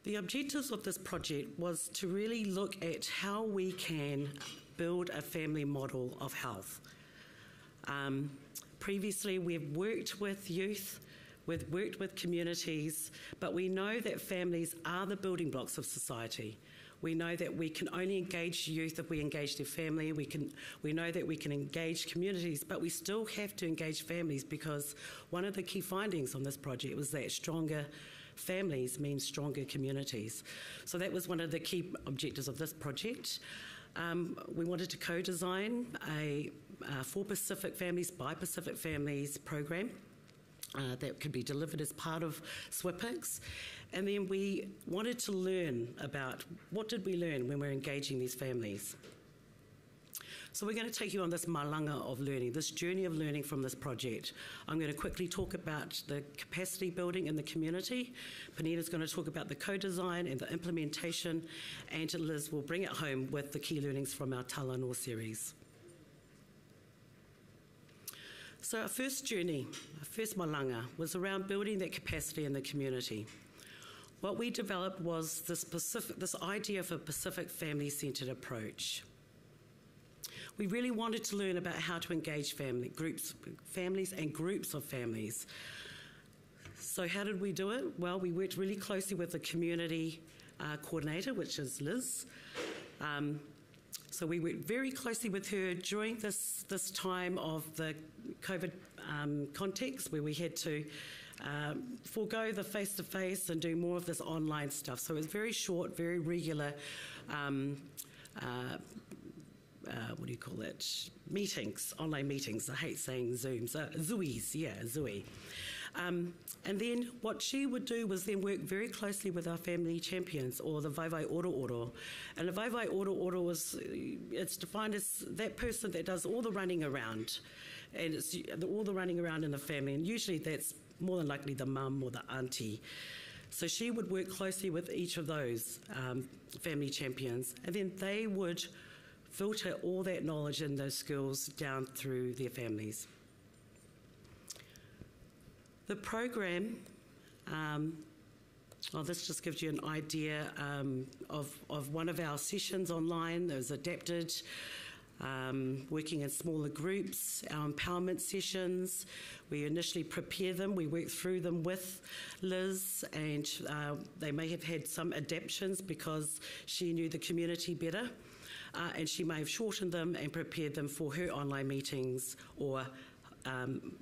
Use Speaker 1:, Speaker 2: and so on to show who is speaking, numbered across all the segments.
Speaker 1: The objectives of this project was to really look at how we can build a family model of health. Previously, we've worked with youth, we've worked with communities, but we know that families are the building blocks of society. We know that we can only engage youth if we engage their family. We know that we can engage communities, but we still have to engage families, because one of the key findings on this project was that stronger families mean stronger communities. So that was one of the key objectives of this project. We wanted to co-design a for Pacific families, by Pacific families program that could be delivered as part of SWPICS. And then we wanted to learn about what did we learn when we're engaging these families. So we're going to take you on this malanga of learning, this journey of learning from this project. I'm going to quickly talk about the capacity building in the community. Penina's going to talk about the co-design and the implementation, and Liz will bring it home with the key learnings from our Talanoa series. So our first journey, our first malanga, was around building that capacity in the community. What we developed was this idea of a Pacific family-centred approach. We really wanted to learn about how to engage families and groups of families. So how did we do it? Well, we worked really closely with the community coordinator, which is Liz. So we worked very closely with her during this time of the COVID context, where we had to forego the face-to-face and do more of this online stuff. So it was very short, very regular what do you call it? Meetings, online meetings. I hate saying Zooms. Zooies, yeah, Zooey. And then what she would do was then work very closely with our family champions, or the Vaivai Oro. And the Vaivai Oro it's defined as that person that does all the running around. And it's all the running around in the family. And usually that's more than likely the mum or the auntie. So she would work closely with each of those family champions. And then they would filter all that knowledge and those skills down through their families. The program, this just gives you an idea of one of our sessions online. It was adapted, working in smaller groups, our empowerment sessions. We initially prepare them, we work through them with Liz, and they may have had some adaptations because she knew the community better. And she may have shortened them and prepared them for her online meetings or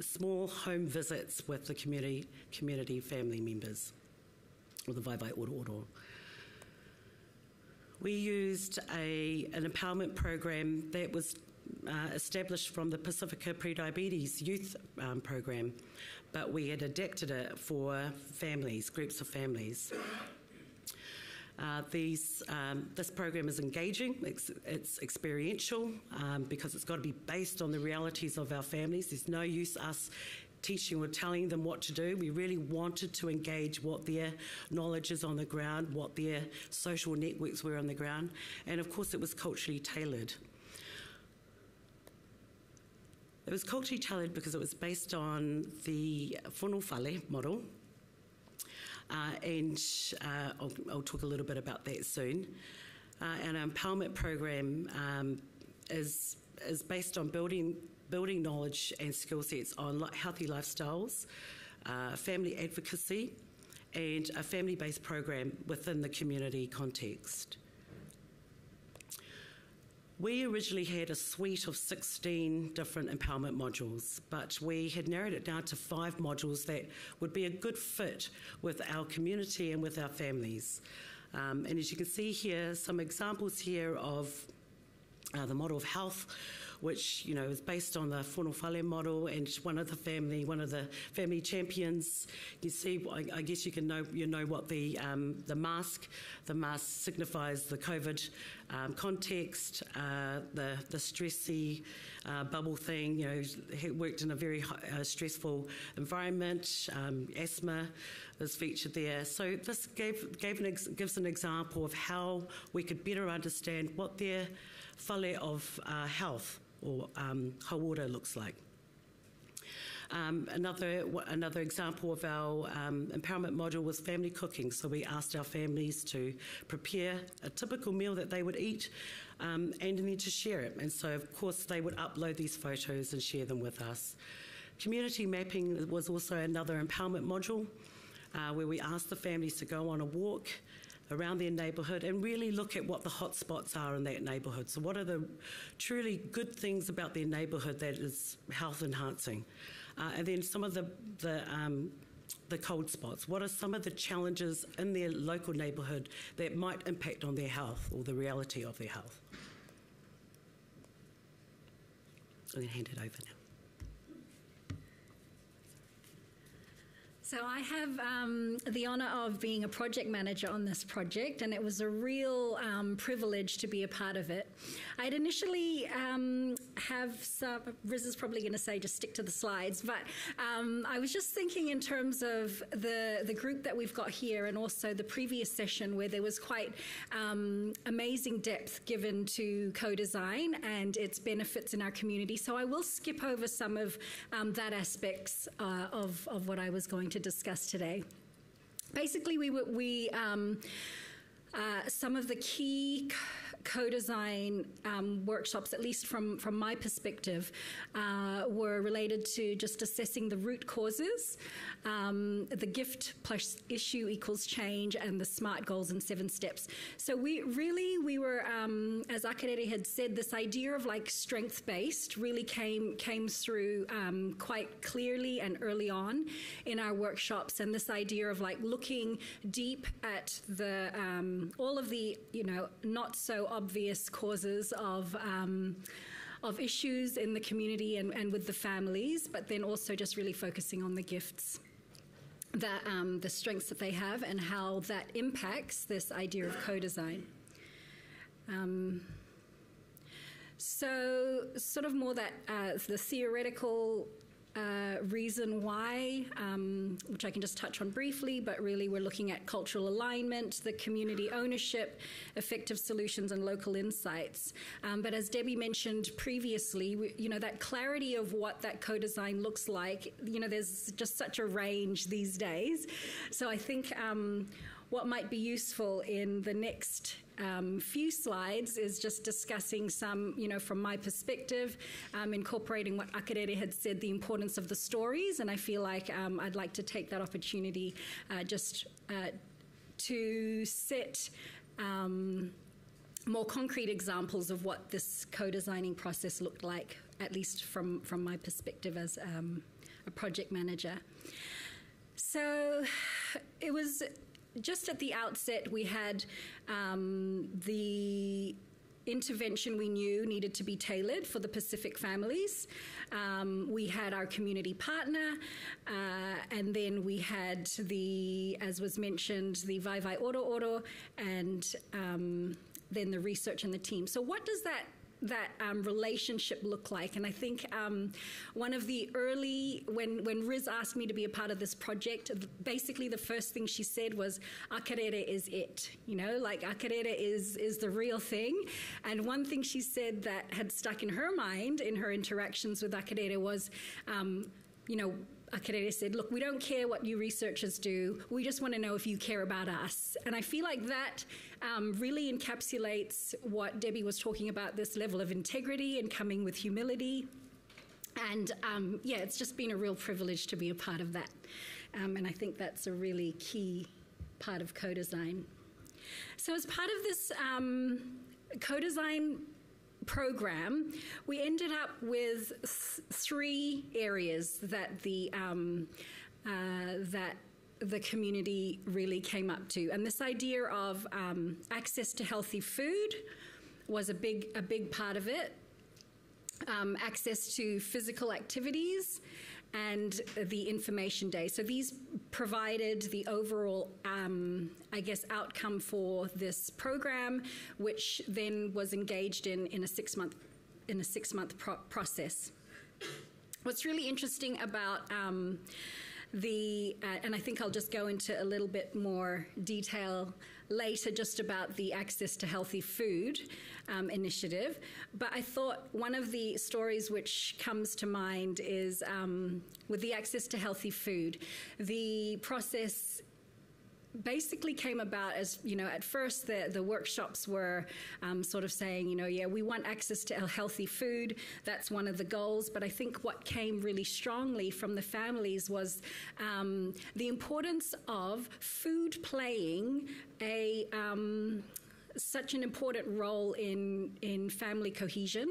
Speaker 1: small home visits with the community family members, or the Vaivai Oro. We used an empowerment program that was established from the Pasifika Pre-Diabetes Youth program, but we had adapted it for families, groups of families. This program is engaging, it's experiential, because it's got to be based on the realities of our families. There's no use us teaching or telling them what to do. We really wanted to engage what their knowledge is on the ground, what their social networks were on the ground, and of course it was culturally tailored. It was culturally tailored because it was based on the whanawhale model. I'll talk a little bit about that soon. And our empowerment program is based on building knowledge and skill sets on healthy lifestyles, family advocacy, and a family-based program within the community context. We originally had a suite of 16 different empowerment modules, but we had narrowed it down to 5 modules that would be a good fit with our community and with our families. And as you can see here, some examples here of the model of health, which is based on the whanawhale model, and one of the family champions. You see, I guess you know what the mask signifies the COVID context, the stressy bubble thing. He worked in a very stressful environment. Asthma is featured there. So this gives an example of how we could better understand what their whale of health or hauora looks like. Another example of our empowerment module was family cooking. So we asked our families to prepare a typical meal that they would eat and then to share it. And so, of course, they would upload these photos and share them with us. Community mapping was also another empowerment module where we asked the families to go on a walk around their neighbourhood and really look at what the hot spots are in that neighbourhood. So what are the truly good things about their neighbourhood that is health enhancing? And then some of the cold spots. What are some of the challenges in their local neighbourhood that might impact on their health or the reality of their health? I'm going to hand it over now.
Speaker 2: So I have the honour of being a project manager on this project, and it was a real privilege to be a part of it. I'd initially have some, Riz is probably going to say just stick to the slides, but I was just thinking in terms of the group that we've got here and also the previous session where there was quite amazing depth given to co-design and its benefits in our community. So I will skip over some of that aspects of what I was going to discuss today. Basically, some of the key co-design workshops, at least from my perspective, were related to just assessing the root causes, the gift plus issue equals change, and the SMART goals in 7 steps. So we were, as Akarere had said, this idea of like strength-based really came through quite clearly and early on in our workshops, and this idea of like looking deep at the all of the not so obvious causes of issues in the community and with the families, but then also just really focusing on the gifts, the strengths that they have and how that impacts this idea of co-design. So sort of more that the theoretical reason why, which I can just touch on briefly, but really we're looking at cultural alignment, the community ownership, effective solutions and local insights. But as Debbie mentioned previously, that clarity of what that co-design looks like, there's just such a range these days. So I think what might be useful in the next few slides is just discussing some, from my perspective, incorporating what Akarere had said, the importance of the stories, and I feel like I'd like to take that opportunity just to set more concrete examples of what this co-designing process looked like, at least from my perspective as a project manager. So it was just at the outset, we had the intervention we knew needed to be tailored for the Pacific families. We had our community partner, and then we had as was mentioned, the Vai Vai Oro Oro, and then the research and the team. So what does that relationship look like? And I think one of the early, when Riz asked me to be a part of this project, basically the first thing she said was, Akarere is it, like Akarere is the real thing. And one thing she said that had stuck in her mind in her interactions with Akarere was, Akarere said, look, we don't care what you researchers do, we just want to know if you care about us. And I feel like that really encapsulates what Debbie was talking about, this level of integrity and coming with humility. And it's just been a real privilege to be a part of that. And I think that's a really key part of co-design. So as part of this co-design program, we ended up with 3 areas that the community really came up to, and this idea of access to healthy food was a big part of it. Access to physical activities and the information day. So these provided the overall, outcome for this program, which then was engaged in a 6-month process. What's really interesting about and I think I'll just go into a little bit more detail later just about the Access to Healthy Food initiative. But I thought one of the stories which comes to mind is with the Access to Healthy Food, the process basically came about as, at first the workshops were sort of saying, yeah, we want access to healthy food. That's one of the goals. But I think what came really strongly from the families was the importance of food playing such an important role in family cohesion.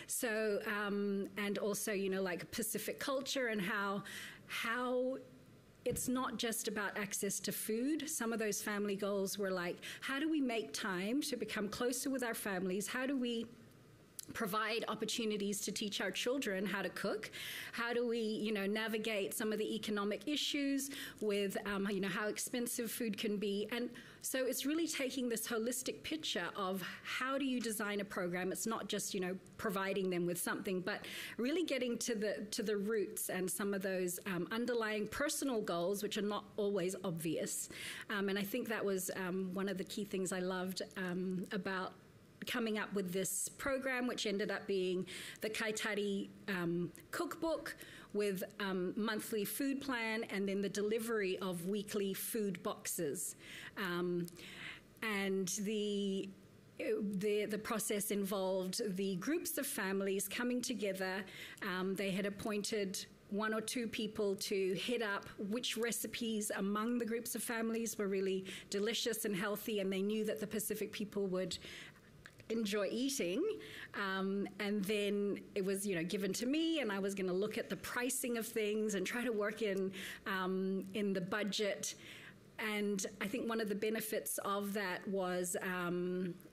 Speaker 2: So, and also, like Pacific culture and how it's not just about access to food. Some of those family goals were like, how do we make time to become closer with our families? How do we provide opportunities to teach our children how to cook? How do we, navigate some of the economic issues with, how expensive food can be? And so it's really taking this holistic picture of how do you design a program? It's not just, providing them with something, but really getting to the roots and some of those underlying personal goals, which are not always obvious. And I think that was one of the key things I loved about coming up with this program, which ended up being the Kaitari cookbook with monthly food plan and then the delivery of weekly food boxes. And the process involved the groups of families coming together. They had appointed one or two people to head up which recipes among the groups of families were really delicious and healthy, and they knew that the Pacific people would enjoy eating, and then it was given to me, and I was going to look at the pricing of things and try to work in the budget. And I think one of the benefits of that was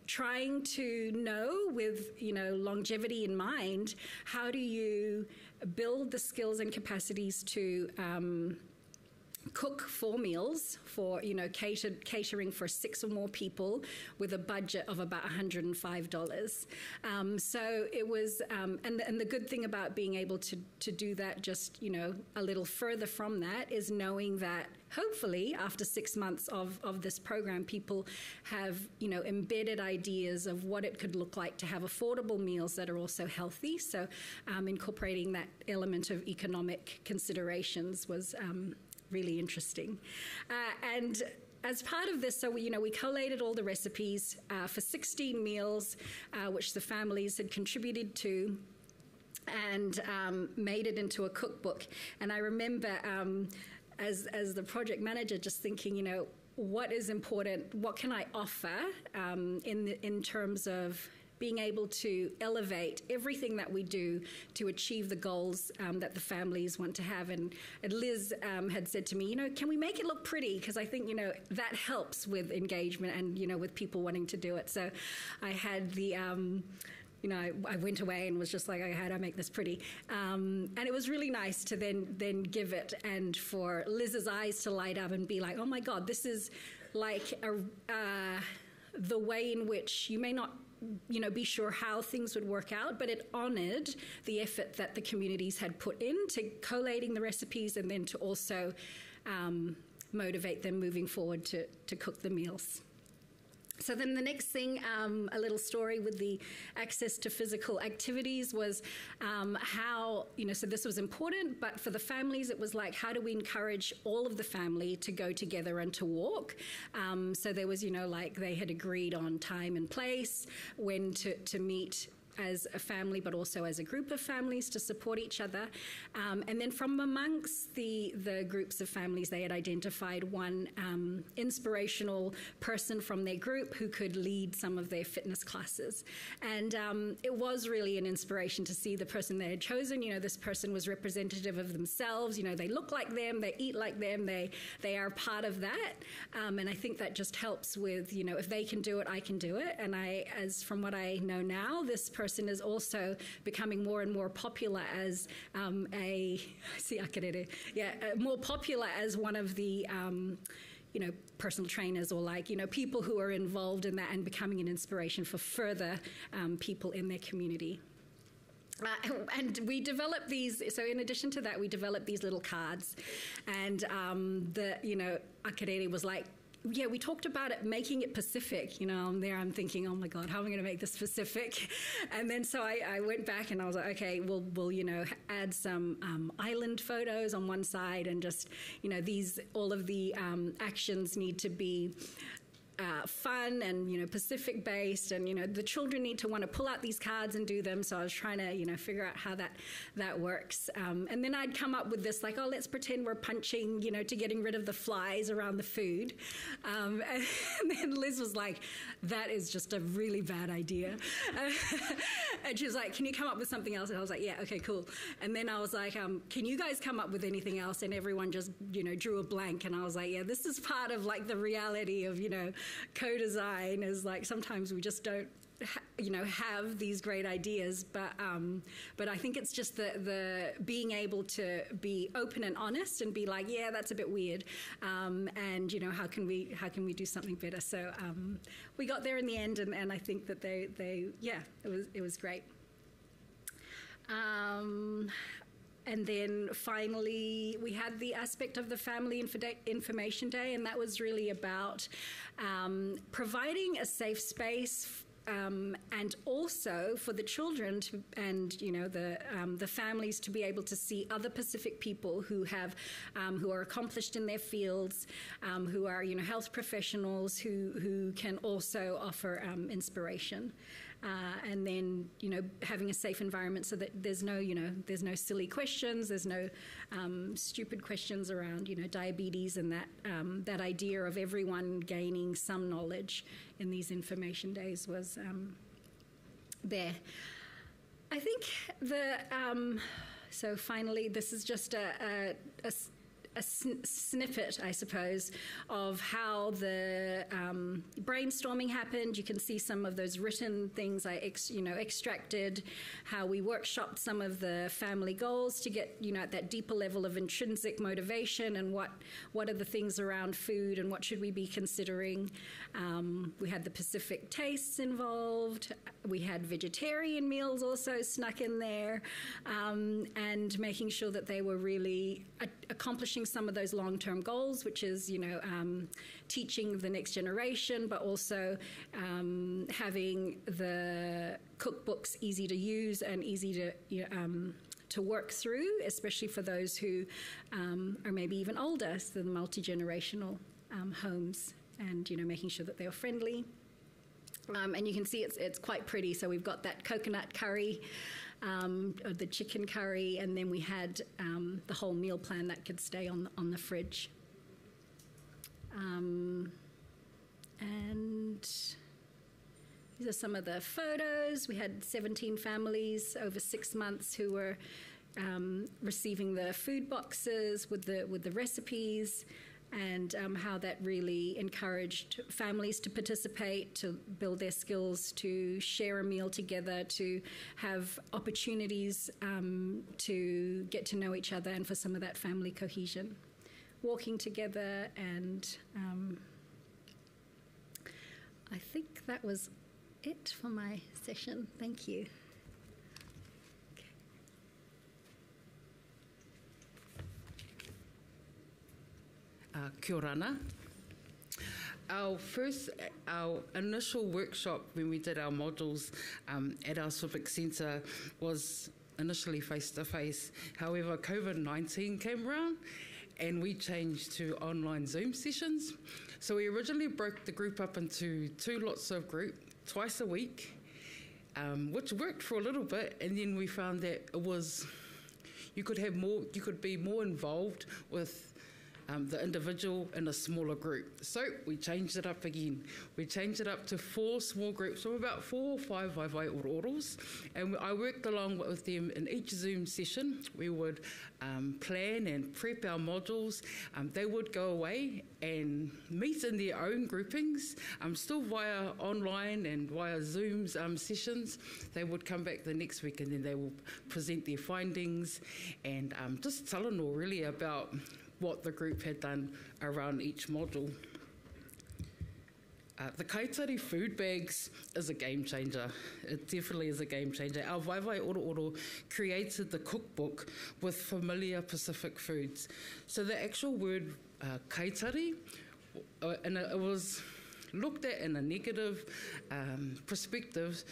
Speaker 2: trying to know, with longevity in mind, how do you build the skills and capacities to cook 4 meals for, catering for 6 or more people with a budget of about $105. So it was, and the good thing about being able to do that just, a little further from that is knowing that hopefully after 6 months of this program, people have, embedded ideas of what it could look like to have affordable meals that are also healthy. So incorporating that element of economic considerations was really interesting. And as part of this, so we collated all the recipes for 16 meals, which the families had contributed to, and made it into a cookbook. And I remember as the project manager just thinking, what is important, what can I offer in terms of being able to elevate everything that we do to achieve the goals that the families want to have. And Liz had said to me, can we make it look pretty? Because I think, that helps with engagement and, with people wanting to do it. So I had the... I went away and was just like, how do I make this pretty? And it was really nice to then give it, and for Liz's eyes to light up and be like, oh my God, this is like the way in which you may not be sure how things would work out, but it honoured the effort that the communities had put into collating the recipes, and then to also motivate them moving forward to cook the meals. So then the next thing, a little story with the access to physical activities was how, so this was important, but for the families, it was like, how do we encourage all of the family to go together and to walk? So there was, like they had agreed on time and place, when to meet as a family, but also as a group of families to support each other. And then from amongst the groups of families, they had identified one inspirational person from their group who could lead some of their fitness classes. And it was really an inspiration to see the person they had chosen. This person was representative of themselves. They look like them, they eat like them, they are part of that. And I think that just helps with, if they can do it, I can do it. And from what I know now, this person is also becoming more and more popular as more popular as one of the personal trainers, or people who are involved in that and becoming an inspiration for further people in their community. And we developed these, so in addition to that, we developed these little cards. And Akarere was like, yeah, we talked about it, making it Pacific. I'm thinking, oh my God, how am I going to make this Pacific? And then so I went back and I was like, okay, we'll add some island photos on one side, and just, all of the actions need to be fun and Pacific based, and the children need to want to pull out these cards and do them. So I was trying to figure out how that works, and then I'd come up with this, like, oh, let's pretend we're punching to getting rid of the flies around the food, and then Liz was like, that is just a really bad idea. And she was like, can you come up with something else? And I was like, yeah, okay, cool. And then I was like, can you guys come up with anything else? And everyone just drew a blank, and I was like, yeah, this is part of like the reality of co-design, is like sometimes we just don't have these great ideas, but I think it's just the being able to be open and honest and be like, yeah, that's a bit weird, and how can we do something better? So we got there in the end, and I think that it was great. And then finally, we had the aspect of the Family Information Day, and that was really about providing a safe space, and also for the children and the families to be able to see other Pacific people who are accomplished in their fields, who are health professionals who can also offer inspiration. And then, having a safe environment so that there's no silly questions, there's no stupid questions around, diabetes, and that idea of everyone gaining some knowledge in these information days was there. I think so finally, this is just a snippet, I suppose, of how the brainstorming happened. You can see some of those written things I extracted, how we workshopped some of the family goals to get at that deeper level of intrinsic motivation, and what are the things around food and what should we be considering. We had the Pacific tastes involved. We had vegetarian meals also snuck in there, and making sure that they were really accomplishing some of those long-term goals, which is teaching the next generation, but also having the cookbooks easy to use and easy to work through, especially for those who are maybe even older, so the multi-generational homes, and making sure that they are friendly. And you can see it's quite pretty. So we've got that coconut curry, the chicken curry, and then we had the whole meal plan that could stay on the fridge. And these are some of the photos. We had 17 families over 6 months who were receiving the food boxes with the recipes, and how that really encouraged families to participate, to build their skills, to share a meal together, to have opportunities to get to know each other, and for some of that family cohesion. Walking together, and I think that was it for my session. Thank you.
Speaker 3: Kia ora ana. Our initial workshop when we did our modules at our civic centre was initially face-to-face. However, COVID-19 came around and we changed to online Zoom sessions. So we originally broke the group up into 2 lots of group, twice a week, which worked for a little bit, and then we found that you could be more involved with the individual in a smaller group. So we changed it up again. We changed it up to 4 small groups of about 4 or 5 waiwaiororos, and I worked along with them in each Zoom session. We would plan and prep our modules. They would go away and meet in their own groupings, still via online and via Zoom sessions. They would come back the next week, and then they will present their findings and just tell them all really about what the group had done around each module. The kaitari food bags is a game changer. It definitely is a game changer. Our Vaivai Oro created the cookbook with familiar Pacific foods. So the actual word kaitari, and it was looked at in a negative perspective,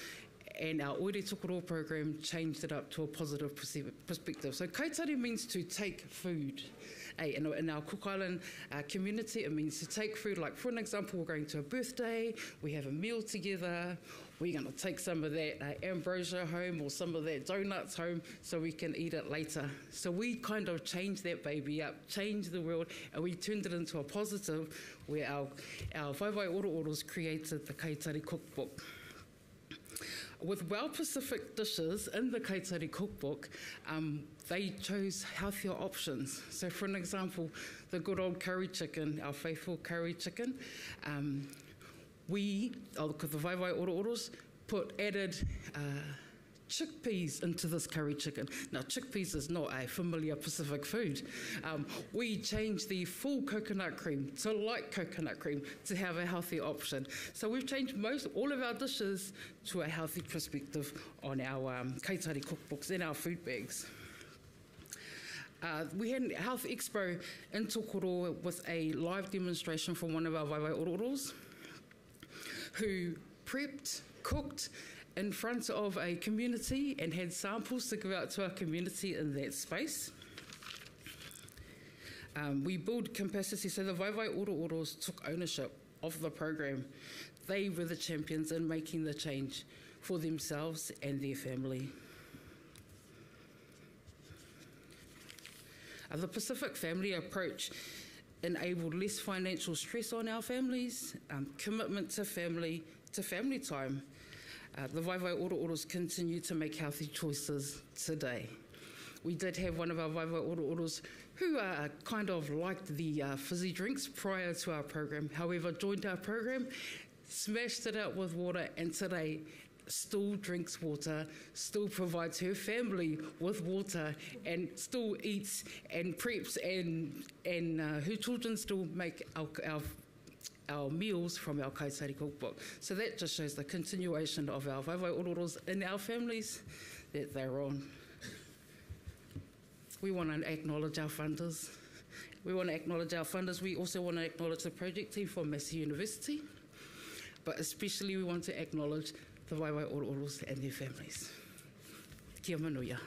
Speaker 3: and our Oire Tokoro program changed it up to a positive perspective. So kaitari means to take food. In our Cook Island community, it means to take food. Like, for an example, we're going to a birthday, we have a meal together, we're going to take some of that ambrosia home or some of that donuts home so we can eat it later. So we kind of changed that baby up, changed the world, and we turned it into a positive where our Vaivai Oro-Oros created the Kaitari Cookbook. With Well Pacific dishes in the Kaitari Cookbook, they chose healthier options. So for an example, the good old curry chicken, our faithful curry chicken, the Vaivai Oro-Oros added chickpeas into this curry chicken. Now, chickpeas is not a familiar Pacific food. We changed the full coconut cream to light coconut cream to have a healthy option. So we've changed all of our dishes to a healthy perspective on our Kaitari cookbooks and our food bags. We had a health expo in Tokoro with a live demonstration from one of our Vaivai Oro-Oros who prepped, cooked, in front of a community and had samples to give out to our community in that space. We build capacity, so the Vaivai Oro-Oros took ownership of the program. They were the champions in making the change for themselves and their family. The Pacific family approach enabled less financial stress on our families, commitment to family time. The Vaivai Oro-Oros continue to make healthy choices today. We did have one of our Vaivai Oro-Oros who kind of liked the fizzy drinks prior to our program, however joined our program, smashed it out with water, and today still drinks water, still provides her family with water, and still eats and preps, and her children still make our meals from our Kaitari cookbook. So that just shows the continuation of our Vaivai Oro-Oros in our families that they're on. We want to acknowledge our funders. We also want to acknowledge the project team from Massey University, but especially we want to acknowledge the Vaivai Oro-Oros and their families. Kia manuia.